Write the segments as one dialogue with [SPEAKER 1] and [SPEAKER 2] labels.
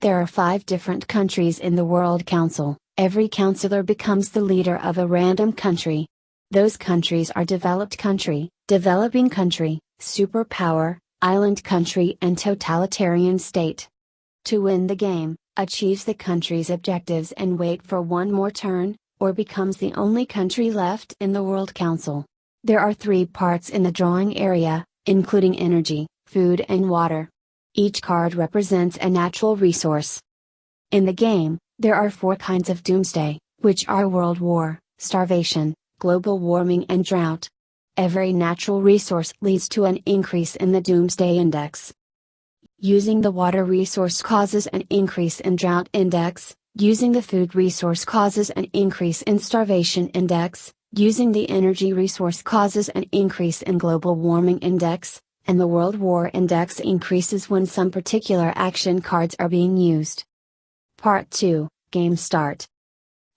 [SPEAKER 1] There are 5 different countries in the World Council. Every councillor becomes the leader of a random country. Those countries are developed country, developing country, superpower, island country and totalitarian state. To win the game, achieves the country's objectives and wait for one more turn, or becomes the only country left in the World Council. There are 3 parts in the drawing area, including energy, food and water. Each card represents a natural resource. In the game, there are 4 kinds of doomsday, which are world war, starvation, global warming and drought. Every natural resource leads to an increase in the doomsday index. Using the water resource causes an increase in drought index, using the food resource causes an increase in starvation index, using the energy resource causes an increase in global warming index, and the world war index increases when some particular action cards are being used. Part 2, Game Start.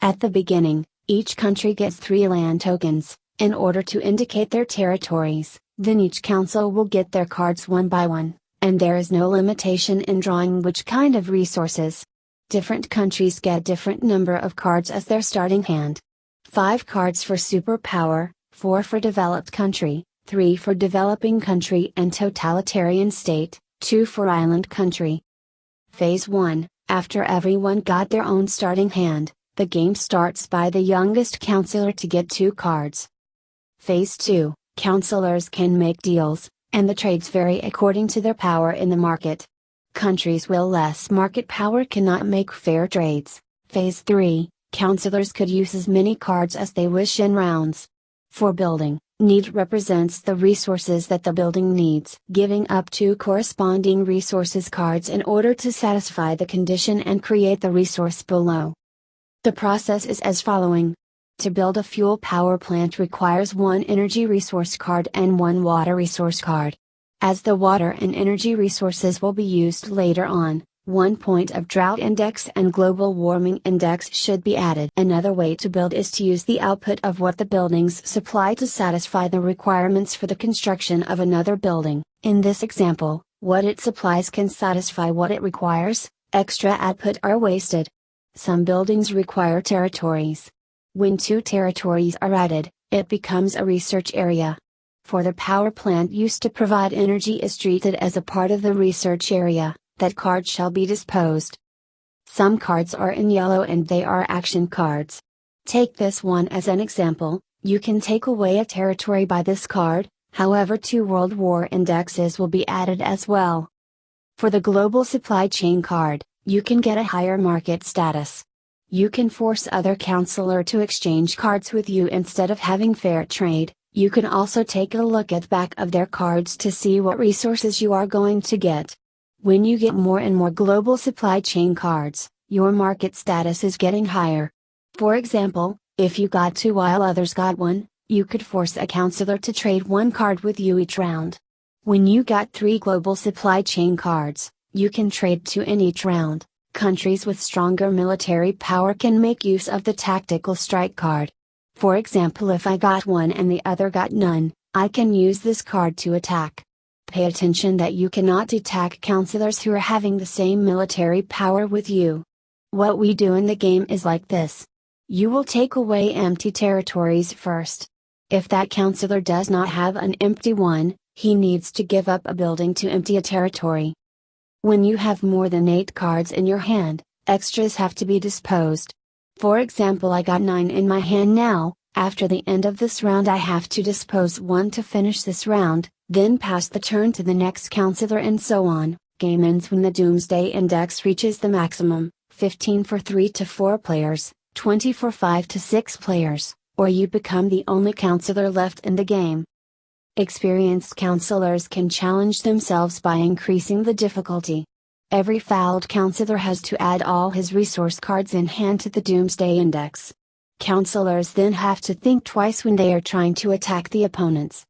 [SPEAKER 1] At the beginning, each country gets 3 land tokens, in order to indicate their territories, then each council will get their cards one by one, and there is no limitation in drawing which kind of resources. Different countries get different number of cards as their starting hand. 5 cards for superpower, 4 for developed country, 3 for developing country and totalitarian state, 2 for island country. Phase 1, after everyone got their own starting hand, the game starts by the youngest councillor to get 2 cards. Phase 2, councillors can make deals, and the trades vary according to their power in the market. Countries with less market power cannot make fair trades. Phase 3, councillors could use as many cards as they wish in rounds. For building, need represents the resources that the building needs, giving up 2 corresponding resources cards in order to satisfy the condition and create the resource below. The process is as following. To build a fuel power plant requires 1 energy resource card and 1 water resource card. As the water and energy resources will be used later on, 1 point of drought index and global warming index should be added. Another way to build is to use the output of what the buildings supply to satisfy the requirements for the construction of another building. In this example, what it supplies can satisfy what it requires, extra output are wasted. Some buildings require territories. When 2 territories are added, it becomes a research area. For the power plant used to provide energy is treated as a part of the research area, that card shall be disposed. Some cards are in yellow and they are action cards. Take this one as an example. You can take away a territory by this card, however 2 world war indexes will be added as well. For the global supply chain card, you can get a higher market status. You can force other councillor to exchange cards with you instead of having fair trade. You can also take a look at back of their cards to see what resources you are going to get. When you get more and more global supply chain cards, your market status is getting higher. For example, if you got 2 while others got 1, you could force a councillor to trade 1 card with you each round. When you got 3 global supply chain cards, you can trade 2 in each round. Countries with stronger military power can make use of the tactical strike card. For example, if I got 1 and the other got none, I can use this card to attack. Pay attention that you cannot attack councillors who are having the same military power with you. What we do in the game is like this. You will take away empty territories first. If that councillor does not have an empty one, he needs to give up a building to empty a territory. When you have more than 8 cards in your hand, extras have to be disposed. For example, I got 9 in my hand now. After the end of this round I have to dispose 1 to finish this round, then pass the turn to the next councillor and so on. Game ends when the Doomsday Index reaches the maximum, 15 for 3 to 4 players, 20 for 5 to 6 players, or you become the only councillor left in the game. Experienced councillors can challenge themselves by increasing the difficulty. Every fouled councillor has to add all his resource cards in hand to the Doomsday Index. Councillors then have to think twice when they are trying to attack the opponents.